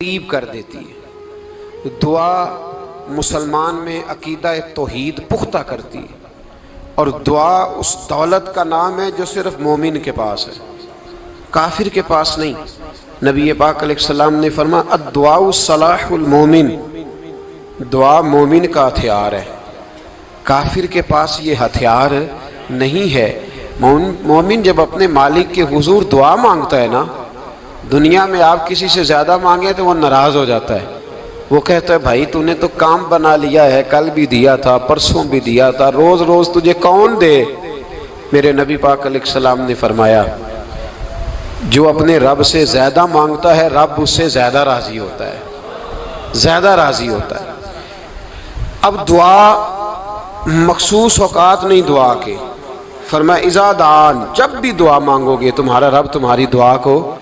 قریب کر دیتی ہے۔ دعا مسلمان میں عقیدہ توحید پختہ کرتی ہے، اور دعا اس دولت کا نام ہے جو صرف مومن کے پاس ہے، کافر کے پاس نہیں۔ نبی پاک علیہ السلام نے فرمایا الدعاء صلاح المومن، دعا مومن کا ہتھیار ہے، کافر کے پاس یہ ہتھیار نہیں ہے۔ مومن جب اپنے مالک کے حضور دعا مانگتا ہے نا، دنیا میں آپ کسی سے زیادہ مانگے تو وہ ناراض ہو جاتا ہے، وہ کہتا ہے بھائی تو نے تو کام بنا لیا ہے، کل بھی دیا تھا، پرسوں بھی دیا تھا، روز روز تجھے کون دے؟ میرے نبی پاک علیہ السلام نے فرمایا جو اپنے رب سے زیادہ مانگتا ہے رب اس سے زیادہ راضی ہوتا ہے، زیادہ راضی ہوتا ہے۔ اب دعا مخصوص اوقات نہیں دعا کے، فرمایا اذا دعان، جب بھی دعا مانگو گے تمہارا رب تمہاری دعا کو،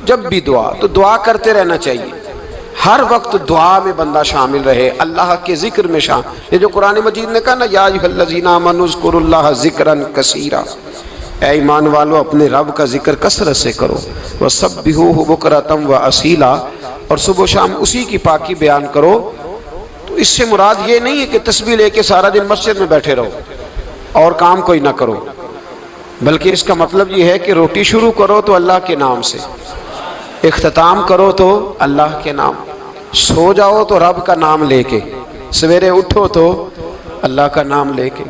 جب بھی دعا تو دعا کرتے رہنا چاہیے، ہر وقت دعا میں بندہ شامل رہے، اللہ کے ذکر میں شامل۔ یہ جو قرآن مجید نے کہا نا یا ایھا الذین آمنوا اذکروا اللہ ذکرا کثیرا، اے ایمان والو اپنے رب کا ذکر کثرت سے کرو، وسبحوہ بکرۃ واصیلا، اور صبح و شام اسی کی پاکی بیان کرو۔ تو اس سے مراد یہ نہیں ہے کہ تسبیح لے کے سارا دن مسجد میں بیٹھے رہو اور کام کوئی نہ کرو، بلکہ اس کا مطلب یہ ہے کہ روٹی شروع کرو تو اللہ کے نام سے، اختتام کرو تو اللہ کے نام، سو جاؤ تو رب کا نام لے کے، سویرے اٹھو تو اللہ کا نام لے کے،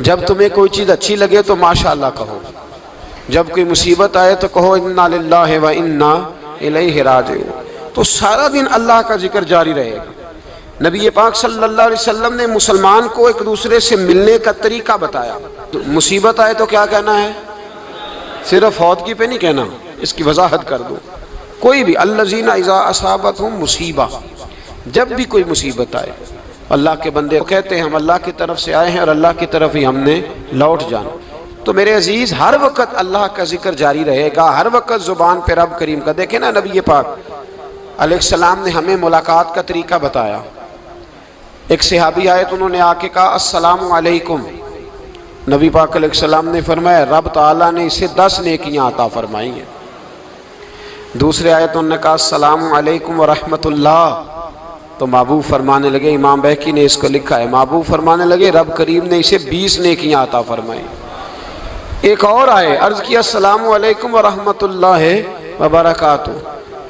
جب تمہیں کوئی چیز اچھی لگے تو ماشاءاللہ کہو، جب کوئی مصیبت آئے تو کہو انا للہ و انا الیہ راجعون۔ تو سارا دن اللہ کا ذکر جاری رہے گا۔ نبی پاک صلی اللہ علیہ وسلم نے مسلمان کو ایک دوسرے سے ملنے کا طریقہ بتایا۔ مصیبت آئے تو کیا کہنا ہے؟ صرف فوتگی پہ نہیں کہنا، اس کی وضاحت کر دو۔ کوئی بھی الذین اذا اصابتہم مصیبہ، جب بھی کوئی مصیبت آئے اللہ کے بندے کہتے ہیں ہم اللہ کی طرف سے آئے ہیں اور اللہ کی طرف ہی ہم نے لوٹ جانا۔ تو میرے عزیز ہر وقت اللہ کا ذکر جاری رہے گا، ہر وقت زبان پہ رب کریم کا۔ دیکھیں نا نبی پاک علیہ السلام نے ہمیں ملاقات کا طریقہ بتایا۔ ایک صحابی آئے تو انہوں نے آ کے کہا السلام علیکم، نبی پاک علیہ السلام نے فرمایا رب تعالیٰ نے اسے 10 نیکیاں عطا فرمائی ہیں۔ دوسرے آئے تو انہوں نے کہا السلام علیکم ورحمۃ اللہ، تو محبوب فرمانے لگے، امام بہقی نے اس کو لکھا ہے، محبوب فرمانے لگے رب کریم نے اسے 20 نیکیاں عطا فرمائی۔ ایک اور آئے، عرض کیا السلام علیکم ورحمۃ اللہ وبرکاتہ،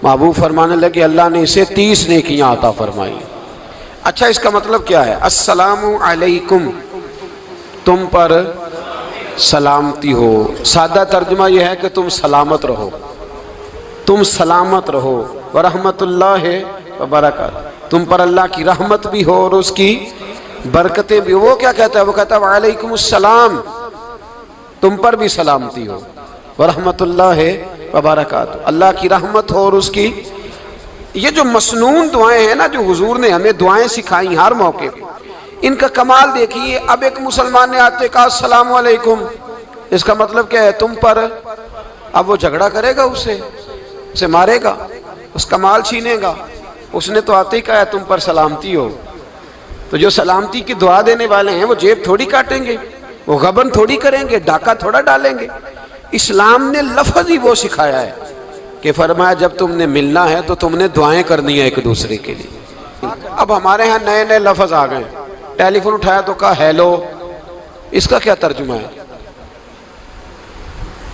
محبوب فرمانے لگے اللہ نے اسے 30 نیکیاں عطا فرمائی۔ اچھا اس کا مطلب کیا ہے؟ السلام علیکم، تم پر سلامتی ہو، سادہ ترجمہ یہ ہے کہ تم سلامت رہو، تم سلامت رہو، ورحمۃ اللہ وبرکاتہ، تم پر اللہ کی رحمت بھی ہو اور اس کی برکتیں بھی ہو۔ وہ کیا کہتا ہے؟ وہ کہتا ہے وعلیکم السلام، تم پر بھی سلامتی ہو، ورحمۃ اللہ وبرکاتہ، اللہ کی رحمت ہو اور اس کی۔ یہ جو مسنون دعائیں ہیں نا جو حضور نے ہمیں دعائیں سکھائیں ہر موقع پہ، ان کا کمال دیکھیے۔ اب ایک مسلمان نے آتے کہا السلام علیکم، اس کا مطلب کیا ہے؟ تم پر۔ اب وہ جھگڑا کرے گا اسے مارے گا، اس کا مال چھینے گا؟ اس نے تو آتے ہی کہا ہے تم پر سلامتی ہو۔ تو جو سلامتی کی دعا دینے والے ہیں وہ جیب تھوڑی کاٹیں گے، وہ غبن تھوڑی کریں گے، ڈاکہ تھوڑا ڈالیں گے۔ اسلام نے لفظ ہی وہ سکھایا ہے کہ فرمایا جب تم نے ملنا ہے تو تم نے دعائیں کرنی ہیں ایک دوسرے کے لیے۔ اب ہمارے ہاں نئے نئے لفظ آ گئے، ٹیلی فون اٹھایا تو کہا ہیلو، اس کا کیا ترجمہ ہے؟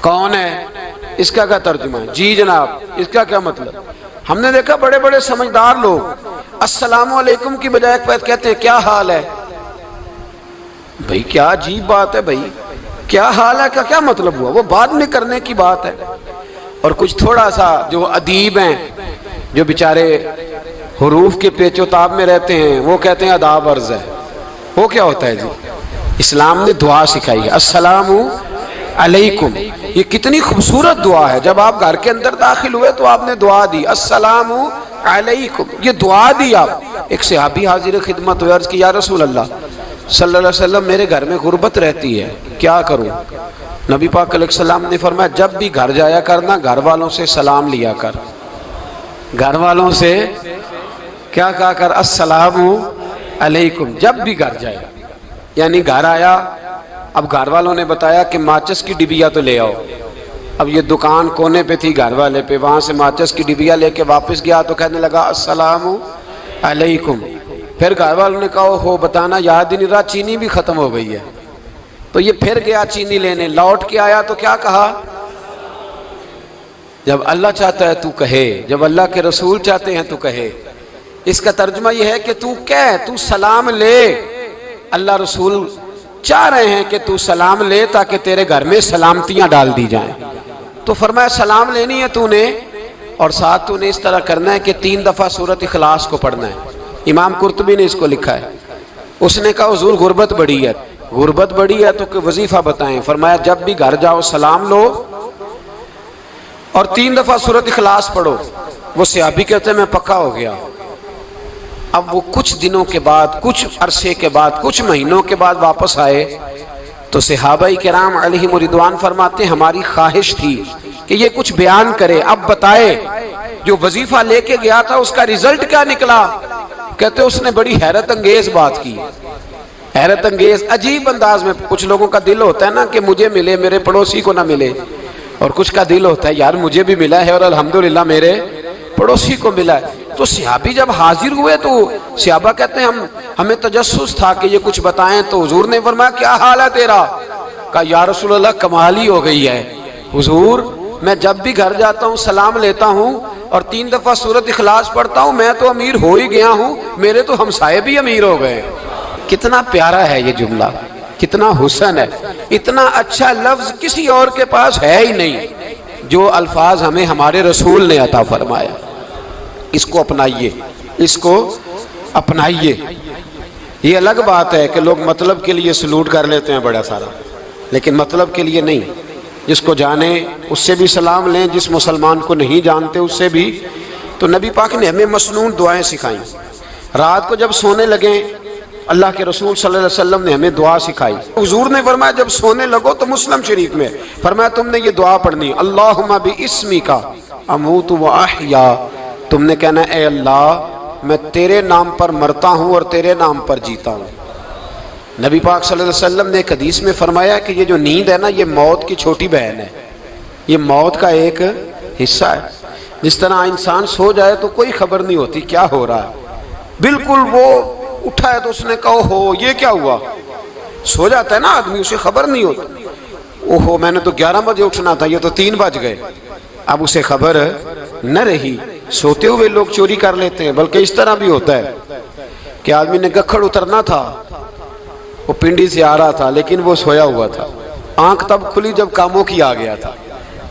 کون ہے؟ اس کا کیا ترجمہ ہے؟ جی جناب، اس کا کیا مطلب؟ ہم نے دیکھا بڑے بڑے سمجھدار لوگ السلام علیکم کی بجائے کہتے ہیں کیا حال ہے؟ بھائی کیا عجیب بات ہے، بھائی کیا حال ہے کا کیا مطلب ہوا؟ وہ بعد میں کرنے کی بات ہے۔ اور کچھ تھوڑا سا جو ادیب ہیں، جو بیچارے حروف کے پیچ و تاب میں رہتے ہیں، وہ کہتے ہیں آداب عرض ہے۔ وہ کیا ہوتا ہے جی؟ اسلام نے دعا سکھائی ہے السلام علیکم، یہ کتنی خوبصورت دعا ہے۔ جب آپ گھر کے اندر داخل ہوئے تو آپ نے دعا دی السلام علیکم، یہ دعا دی آپ۔ ایک صحابی حاضر خدمت ہوئے، عرض کی یا رسول اللہ صلی اللہ علیہ وسلم میرے گھر میں غربت رہتی ہے، کیا کروں؟ نبی پاک علیہ السلام نے فرمایا جب بھی گھر جایا کرنا گھر والوں سے سلام لیا کر، گھر والوں سے کیا کہا کر؟ السلام علیکم، جب بھی گھر جایا۔ یعنی گھر آیا، اب گھر والوں نے بتایا کہ ماچس کی ڈبیا تو لے آؤ، اب یہ دکان کونے پہ تھی گھر والے پہ، وہاں سے ماچس کی ڈبیا لے کے واپس گیا تو کہنے لگا السلام علیکم۔ پھر گھر والوں نے کہا ہو بتانا یاد ہی نہیں رہا، چینی بھی ختم ہو گئی ہے۔ تو یہ پھر گیا چینی لینے، لوٹ کے آیا تو کیا کہا؟ جب اللہ چاہتا ہے تو کہے، جب اللہ کے رسول چاہتے ہیں تو کہے۔ اس کا ترجمہ یہ ہے کہ تو کہہ، تو سلام لے۔ اللہ رسول چاہ رہے ہیں کہ تو سلام لے تاکہ تیرے گھر میں سلامتیاں ڈال دی جائیں۔ تو فرمایا سلام لینی ہے تو نے، اور ساتھ تو نے اس طرح کرنا ہے کہ 3 دفعہ سورۃ اخلاص کو پڑھنا ہے۔ امام قرطبی نے اس کو لکھا ہے۔ اس نے کہا حضور غربت بڑی ہے، غربت بڑی ہے تو کہ وظیفہ بتائیں۔ فرمایا جب بھی گھر جاؤ سلام لو اور 3 دفعہ سورۃ اخلاص پڑھو۔ وہ صحابی کہتے ہیں میں پکا ہو گیا۔ اب وہ کچھ دنوں کے بعد، کچھ عرصے کے بعد، کچھ مہینوں کے بعد واپس آئے تو صحابہ کرام علیہم رضوان فرماتے ہیں ہماری خواہش تھی کہ یہ کچھ بیان کرے، اب بتائے جو وظیفہ لے کے گیا تھا اس کا رزلٹ کیا نکلا۔ کہتے اس نے بڑی حیرت انگیز بات کی، حیرت انگیز عجیب انداز میں۔ کچھ لوگوں کا دل ہوتا ہے نا کہ مجھے ملے میرے پڑوسی کو نہ ملے، اور کچھ کا دل ہوتا ہے یار مجھے بھی ملا ہے اور الحمدللہ میرے پڑوسی کو ملا ہے۔ تو صحابی جب حاضر ہوئے تو صحابہ کہتے ہیں ہمیں تجسس تھا کہ یہ کچھ بتائیں، تو حضور نے فرمایا کیا حال ہے تیرا؟ کہا یا رسول اللہ کمال ہی ہو گئی ہے حضور، میں جب بھی گھر جاتا ہوں سلام لیتا ہوں اور 3 دفعہ سورۃ اخلاص پڑھتا ہوں، میں تو امیر ہو ہی گیا ہوں، میرے تو ہمسائے بھی امیر ہو گئے۔ کتنا پیارا ہے یہ جملہ، کتنا حسن ہے، اتنا اچھا لفظ کسی اور کے پاس ہے ہی نہیں جو الفاظ ہمیں ہمارے رسول نے عطا فرمایا۔ اس کو اپنائیے، اس کو اپنائیے۔ یہ الگ بات ہے کہ لوگ مطلب کے لیے سلوٹ کر لیتے ہیں بڑا سارا، لیکن مطلب کے لیے نہیں۔ جس کو جانے اس سے بھی سلام لیں، جس مسلمان کو نہیں جانتے اس سے بھی۔ تو نبی پاک نے ہمیں مسنون دعائیں سکھائیں۔ رات کو جب سونے لگیں اللہ کے رسول صلی اللہ علیہ وسلم نے ہمیں دعا سکھائی۔ حضور نے فرمایا جب سونے لگو تو مسلم شریف میں فرمایا تم نے یہ دعا پڑھنی، اللہم باسمک اموت و احیا۔ تم نے کہنا اے اللہ میں تیرے نام پر مرتا ہوں اور تیرے نام پر جیتا ہوں۔ نبی پاک صلی اللہ علیہ وسلم نے ایک حدیث میں فرمایا کہ یہ جو نیند ہے نا یہ موت کی چھوٹی بہن ہے، یہ موت کا ایک حصہ ہے۔ جس طرح انسان سو جائے تو کوئی خبر نہیں ہوتی کیا ہو رہا ہے، بالکل وہ اٹھا ہے تو اس نے کہا ہو یہ کیا ہوا، سو جاتا ہے نا آدمی اسے خبر نہیں ہوتی، اوہو میں نے تو 11 بجے اٹھنا تھا یہ تو 3 بج گئے، اب اسے خبر نہ رہی۔ سوتے ہوئے لوگ چوری کر لیتے ہیں، بلکہ اس طرح بھی ہوتا ہے کہ آدمی نے گکھڑ اترنا تھا، وہ پنڈی سے آ رہا تھا لیکن وہ سویا ہوا تھا، آنکھ تب کھلی جب کاموں کی آ گیا تھا،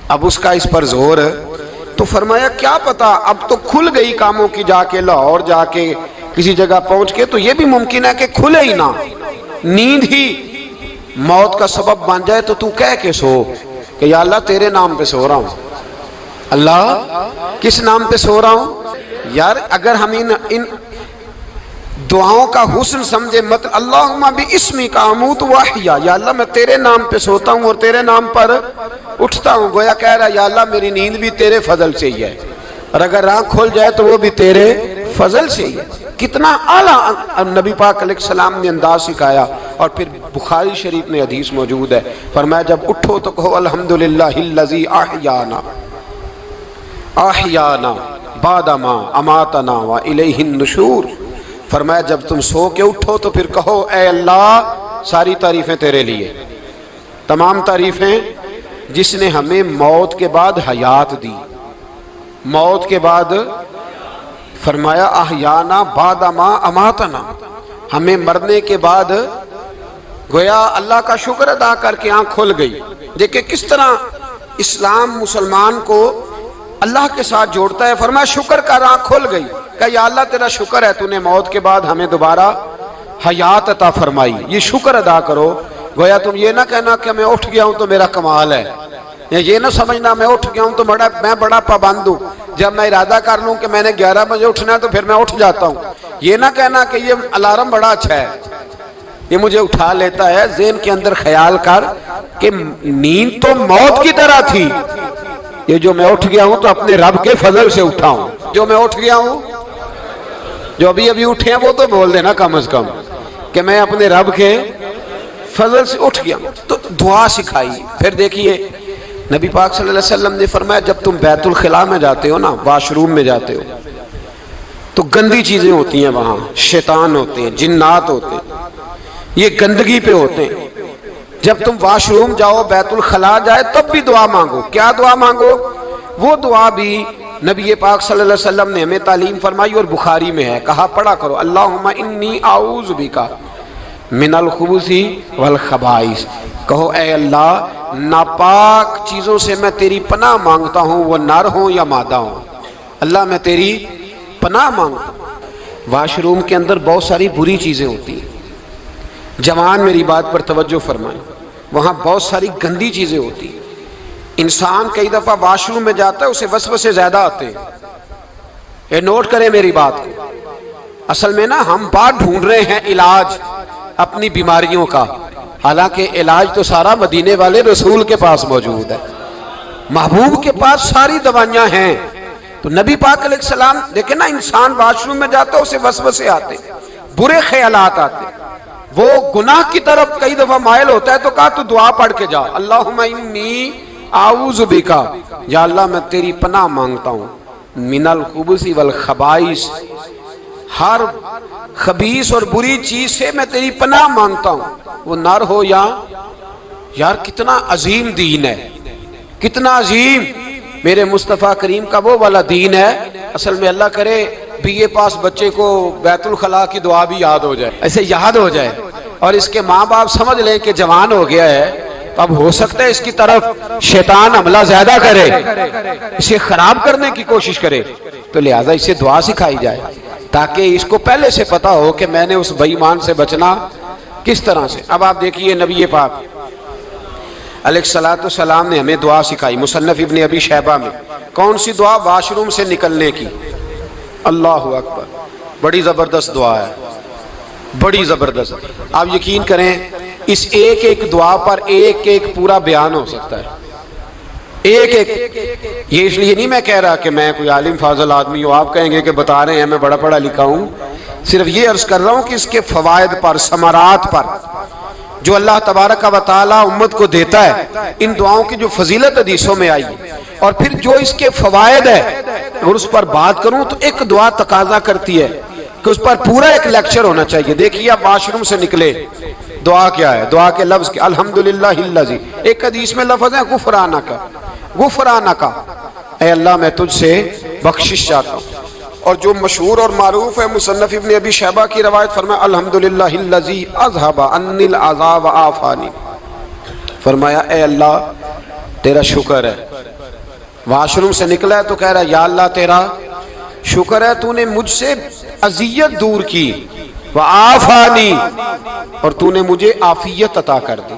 اب اس کا اس پر زور ہے۔ تو فرمایا کیا پتا اب تو کھل گئی کاموں کی، جا کے لاہور جا کے کسی جگہ پہنچ کے، تو یہ بھی ممکن ہے کہ کھلے ہی نہ، نیند ہی موت کا سبب بن جائے۔ تو تو کہہ کے سو کہ یا اللہ تیرے نام پہ سو رہا ہوں۔ اللہ کس نام پہ سو رہا ہوں؟ یار اگر ہم ان دعاؤں کا حسن سمجھے، مت اللہم باسمک اموت و احیا، یا اللہ میں تیرے نام پہ سوتا ہوں اور تیرے نام پر اٹھتا ہوں، گویا کہہ رہا یا اللہ میری نیند بھی تیرے فضل سے ہی ہے، اور اگر آنکھ کھل جائے تو وہ بھی تیرے فضل سے ہی ہے۔ کتنا اعلیٰ نبی پاک علیہ السلام نے انداز سکھایا۔ اور پھر بخاری شریف میں حدیث موجود ہے، فرمایا جب اٹھو تو کہو الحمدللہ الذی احیانا احیانا بعد ما اماتنا والیہ النشور۔ فرمایا جب تم سو کے اٹھو تو پھر کہو اے اللہ ساری تعریفیں تیرے لیے، تمام تعریفیں جس نے ہمیں موت کے بعد حیات دی، موت کے بعد فرمایا احیانا بعد ما اماتنا، ہمیں مرنے کے بعد گویا اللہ کا شکر ادا کر کے آنکھ کھل گئی۔ دیکھیں کس طرح اسلام مسلمان کو اللہ کے ساتھ جوڑتا ہے۔ فرمایا شکر کر، آنکھ کھل گئی، کہ یا اللہ تیرا شکر ہے تو نے موت کے بعد ہمیں دوبارہ حیات عطا فرمائی، یہ شکر ادا کرو۔ گویا تم یہ نہ کہنا کہ میں اٹھ گیا ہوں تو میرا کمال ہے، یہ نہ سمجھنا میں اٹھ گیا ہوں تو میں بڑا پابند ہوں، جب میں ارادہ کر لوں کہ میں نے 11 بجے اٹھنا ہے تو پھر میں اٹھ جاتا ہوں۔ یہ نہ کہنا کہ یہ الارم بڑا اچھا ہے، یہ مجھے اٹھا لیتا ہے۔ ذہن کے اندر خیال کر کہ نیند تو موت کی طرح تھی، یہ جو میں اٹھ گیا ہوں تو اپنے رب کے فضل سے اٹھا ہوں، جو میں اٹھ گیا ہوں، جو ابھی اٹھے ہیں وہ تو بول دینا کم از کم کہ میں اپنے رب کے فضل سے اٹھ گیا۔ تو دعا سکھائی۔ پھر دیکھیے نبی پاک صلی اللہ علیہ وسلم نے فرمایا جب تم بیت الخلاء میں جاتے ہو نا، واش روم میں جاتے ہو، تو گندی چیزیں ہوتی ہیں وہاں، شیطان ہوتے ہیں، جنات ہوتے ہیں، یہ گندگی پہ ہوتے ہیں۔ جب تم واش روم جاؤ، بیت الخلاء جائے، تب بھی دعا مانگو۔ کیا دعا مانگو؟ وہ دعا بھی نبی پاک صلی اللہ علیہ وسلم نے ہمیں تعلیم فرمائی اور بخاری میں ہے، کہا پڑھا کرو اللہم انی اعوذ بک من الخبث والخبائث۔ کہو اے اللہ ناپاک چیزوں سے میں تیری پناہ مانگتا ہوں، وہ نر ہوں یا مادہ ہوں، اللہ میں تیری پناہ مانگتا ہوں۔ واش روم کے اندر بہت ساری بری چیزیں ہوتی ہیں، جوان میری بات پر توجہ فرمائیں، وہاں بہت ساری گندی چیزیں ہوتی ہیں۔ انسان کئی دفعہ واش روم میں جاتا ہے، اسے وسوسے زیادہ آتے ہیں، یہ نوٹ کریں میری بات کو۔ اصل میں نا ہم بات ڈھونڈ رہے ہیں علاج اپنی بیماریوں کا، حالانکہ علاج تو سارا مدینے والے رسول کے پاس موجود ہے، محبوب کے پاس ساری دوائیاں ہیں۔ تو نبی پاک علیہ السلام دیکھیں نا، انسان واش روم میں جاتا ہے اسے وسوسے آتے، برے خیالات آتے، وہ گناہ کی طرف کئی دفعہ مائل ہوتا ہے، تو کہا تو دعا پڑھ کے جا اللہم انی اعوذ بک، یا اللہ میں تیری پناہ مانگتا ہوں، من الخبث والخبائث، ہر خبیث اور بری چیز سے میں تیری پناہ مانگتا ہوں، وہ نر ہو یا یار کتنا عظیم دین ہے، کتنا عظیم میرے مصطفیٰ کریم کا وہ والا دین ہے۔ اصل میں اللہ کرے بی اے پاس بچے کو بیت الخلاء کی دعا بھی یاد ہو جائے، ایسے یاد ہو جائے، اور اس کے ماں باپ سمجھ لیں کہ جوان ہو گیا ہے، تو اب ہو سکتا ہے اس کی طرف شیطان حملہ زیادہ کرے، اسے خراب کرنے کی کوشش کرے، تو لہٰذا اسے دعا سکھائی جائے تاکہ اس کو پہلے سے پتا ہو کہ میں نے اس بے ایمان سے بچنا کس طرح سے۔ اب آپ دیکھیے نبی پاک علیہ الصلوۃ والسلام نے ہمیں دعا سکھائی، مصنف ابن ابی شیبہ میں۔ کون سی دعا؟ واش روم سے نکلنے کی۔ اللہ اکبر، بڑی زبردست دعا ہے، بڑی زبردست۔ آپ یقین کریں اس ایک ایک دعا پر ایک ایک پورا بیان ہو سکتا ہے، ایک ایک۔ یہ اس لیے نہیں میں کہہ رہا کہ میں کوئی عالم فاضل آدمی ہوں، آپ کہیں گے کہ بتا رہے ہیں میں بڑا پڑھا لکھا ہوں، صرف یہ عرض کر رہا ہوں کہ اس کے فوائد پر، ثمرات پر جو اللہ تبارک و تعالی امت کو دیتا ہے، ان دعاؤں کی جو فضیلت حدیثوں میں آئی، اور پھر جو اس کے فوائد ہے، اگر اس پر بات کروں تو ایک دعا تقاضا کرتی ہے کہ اس پر پورا ایک لیکچر ہونا چاہیے۔ دیکھیے آپ واش روم سے نکلے، دعا کیا ہے؟ دعا کے لفظ کے الحمدللہ الذی، ایک حدیث میں لفظ ہے غفرانک، غفرانک، اے اللہ میں تجھ سے بخشش چاہتا ہوں۔ اور جو مشہور اور معروف ہے مصنف ابن ابی شیبہ کی روایت، فرمایا الحمدللہ الذی اذھب عنی العذاب وعافانی، فرمایا اے اللہ تیرا شکر ہے، واش روم سے نکلا ہے تو کہہ رہا ہے یا اللہ تیرا شکر ہے تو نے مجھ سے اذیت دور کی، وعافانی، اور تو نے مجھے عافیت عطا کر دی،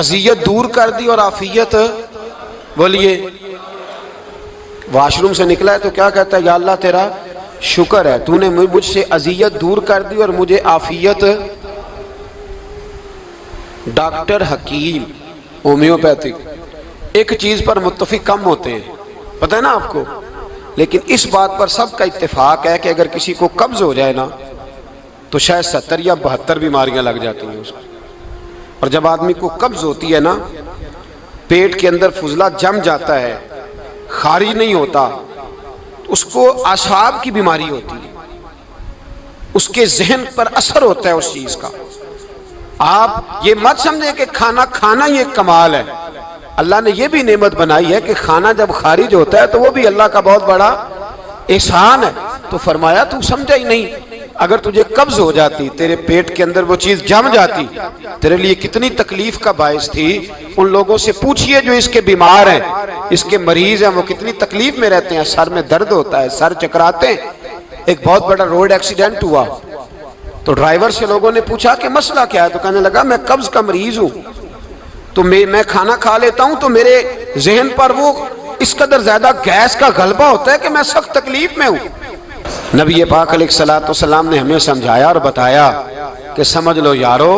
اذیت دور کر دی اور عافیت۔ بولیے واش روم سے نکلا ہے تو کیا کہتا ہے؟ یا اللہ تیرا شکر ہے تو نے مجھ سے اذیت دور کر دی اور مجھے عافیت۔ ڈاکٹر حکیم ہومیوپیتھک ایک چیز پر متفق کم ہوتے ہیں، پتہ ہے نا آپ کو، لیکن اس بات پر سب کا اتفاق ہے کہ اگر کسی کو قبض ہو جائے نا تو شاید 70 یا 72 بیماریاں لگ جاتی ہیں اس کو۔ اور جب آدمی کو قبض ہوتی ہے نا، پیٹ کے اندر فضلہ جم جاتا ہے، خارج نہیں ہوتا، اس کو اعصاب کی بیماری ہوتی ہے، اس کے ذہن پر اثر ہوتا ہے اس چیز کا۔ آپ یہ مت سمجھیں کہ کھانا کھانا یہ کمال ہے، اللہ نے یہ بھی نعمت بنائی ہے کہ کھانا جب خارج ہوتا ہے تو وہ بھی اللہ کا بہت بڑا احسان ہے۔ تو فرمایا تو سمجھا ہی نہیں، اگر تجھے قبض ہو جاتی، تیرے پیٹ کے اندر وہ چیز جم جاتی، تیرے لیے کتنی تکلیف کا باعث تھی۔ ان لوگوں سے پوچھئے جو اس کے بیمار ہیں، اس کے مریض ہیں، وہ کتنی تکلیف میں رہتے ہیں، سر میں درد ہوتا ہے، سر چکراتے ہیں۔ ایک بہت بڑا روڈ ایکسیڈنٹ ہوا تو ڈرائیور سے لوگوں نے پوچھا کہ مسئلہ کیا ہے، تو کہنے لگا میں قبض کا مریض ہوں، تو میں کھانا کھا لیتا ہوں تو میرے ذہن پر وہ اس قدر زیادہ گیس کا غلبہ ہوتا ہے کہ میں سخت تکلیف میں ہوں۔ نبی پاک علیہ الصلوۃ والسلام نے ہمیں سمجھایا اور بتایا کہ سمجھ لو یارو،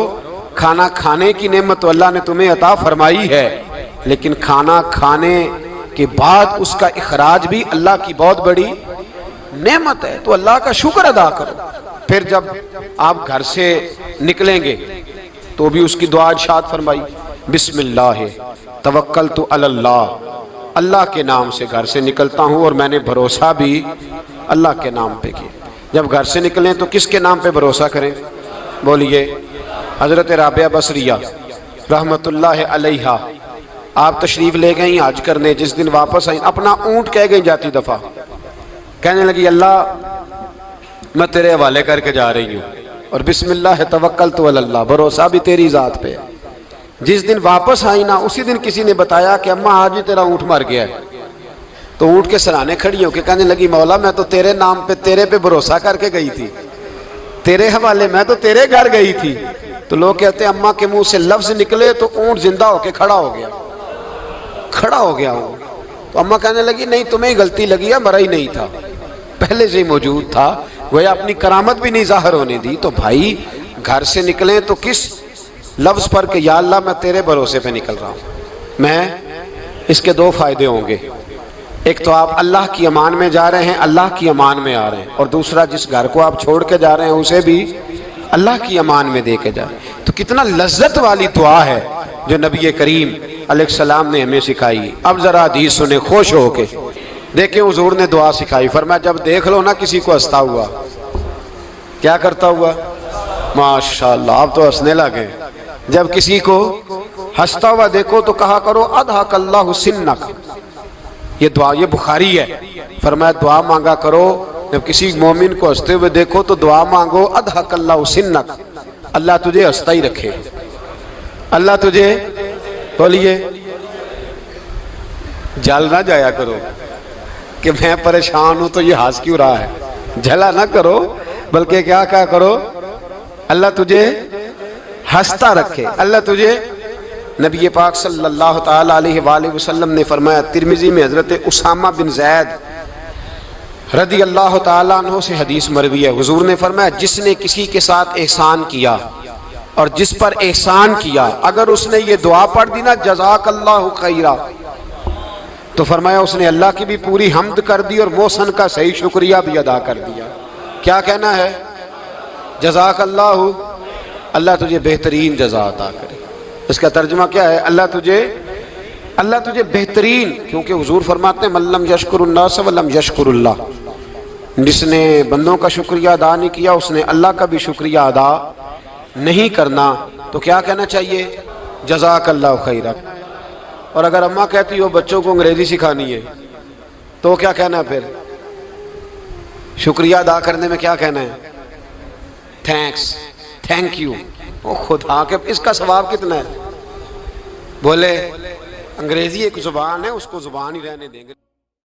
کھانا کھانے کی نعمت تو اللہ نے تمہیں عطا فرمائی ہے، لیکن کھانا کھانے کے بعد اس کا اخراج بھی اللہ کی بہت بڑی نعمت ہے، تو اللہ کا شکر ادا کرو۔ پھر جب آپ گھر سے نکلیں گے تو بھی اس کی دعا ارشاد فرمائی بسم اللہ توکلت علی اللہ، اللہ کے نام سے گھر سے نکلتا ہوں اور میں نے بھروسہ بھی اللہ کے نام پہ کیا۔ جب گھر سے نکلیں تو کس کے نام پہ بھروسہ کریں؟ بولیے۔ حضرت رابعہ بصریہ رحمت اللہ علیہا آپ تشریف لے گئیں حج کرنے، جس دن واپس آئیں اپنا اونٹ کہہ گئی جاتی دفعہ، کہنے لگی اللہ میں تیرے حوالے کر کے جا رہی ہوں اور بسم اللہ توکلت علی اللہ، بھروسہ بھی تیری ذات پہ۔ جس دن واپس آئی نا اسی دن کسی نے بتایا کہ اماں آج ہی تیرا اونٹ مر گیا ہے، تو اونٹ کے سرانے کھڑی ہو کے کہنے لگی مولا میں تو تیرے نام پہ تیرے پہ بھروسہ کر کے گئی تھی، تیرے حوالے میں تو تیرے گھر گئی تھی۔ تو لوگ کہتے ہیں اماں کے منہ سے لفظ نکلے تو اونٹ زندہ ہو کے کھڑا ہو گیا، کھڑا ہو گیا ہوں۔ تو اماں کہنے لگی نہیں تمہیں ہی غلطی لگی ہے، مرا ہی نہیں تھا، پہلے سے ہی موجود تھا، وہ اپنی کرامت بھی نہیں ظاہر ہونے دی۔ تو بھائی گھر سے نکلیں تو کس لفظ پر کہ یا اللہ میں تیرے بھروسے پہ نکل رہا ہوں میں، اس کے دو فائدے ہوں گے، ایک تو آپ اللہ کی امان میں جا رہے ہیں، اللہ کی امان میں آ رہے ہیں، اور دوسرا جس گھر کو آپ چھوڑ کے جا رہے ہیں اسے بھی اللہ کی امان میں دے کے جا رہے ہیں۔ تو کتنا لذت والی دعا ہے جو نبی کریم علیہ السلام نے ہمیں سکھائی۔ اب ذرا حدیث سنیں خوش ہو کے، دیکھیں حضور نے دعا سکھائی، فرمایا جب دیکھ لو نا کسی کو ہنستا ہوا، کیا کرتا ہوا؟ ماشاءاللہ آپ تو ہنسنے لگے۔ جب کسی کو ہنستا ہوا دیکھو تو کہا کرو اضحک اللہ سنک، یہ دعا یہ بخاری ہے، فرمایا دعا مانگا کرو جب کسی مومن کو ہنستے ہوئے دیکھو تو دعا مانگو اضحک اللہ سنک، اللہ تجھے ہنستا ہی رکھے، اللہ تجھے، بولیے، جل نہ جایا کرو کہ میں پریشان ہوں تو یہ ہنس کیوں رہا ہے، جھلا نہ کرو، بلکہ کیا کہا کرو اللہ تجھے ہنستا رکھے، اللہ تجھے۔ نبی پاک صلی اللہ تعالی علیہ وآلہ وسلم نے فرمایا، ترمذی میں حضرت اسامہ بن زید رضی اللہ تعالیٰ عنہ سے حدیث مروی ہے، حضور نے فرمایا جس نے کسی کے ساتھ احسان کیا اور جس پر احسان کیا، اگر اس نے یہ دعا پڑھ دی نا جزاک اللہ خیرہ، تو فرمایا اس نے اللہ کی بھی پوری حمد کر دی اور محسن کا صحیح شکریہ بھی ادا کر دیا۔ کیا کہنا ہے؟ جزاک اللہ، اللہ تجھے بہترین جزا عطا کرے۔ اس کا ترجمہ کیا ہے؟ اللہ تجھے بہترین، کیونکہ حضور فرماتے ہیں من لم یشکر الناس ولم یشکر اللہ، جس نے بندوں کا شکریہ ادا نہیں کیا اس نے اللہ کا بھی شکریہ ادا نہیں کرنا۔ تو کیا کہنا چاہیے؟ جزاک اللہ خیرہ۔ اور اگر اماں کہتی ہو بچوں کو انگریزی سکھانی ہے تو کیا کہنا ہے؟ پھر شکریہ ادا کرنے میں کیا کہنا ہے؟ Thanks, thank you. او خدا کے اس کا ثواب کتنا ہے؟ بولے انگریزی ایک زبان ہے، اس کو زبان ہی رہنے دیں گے۔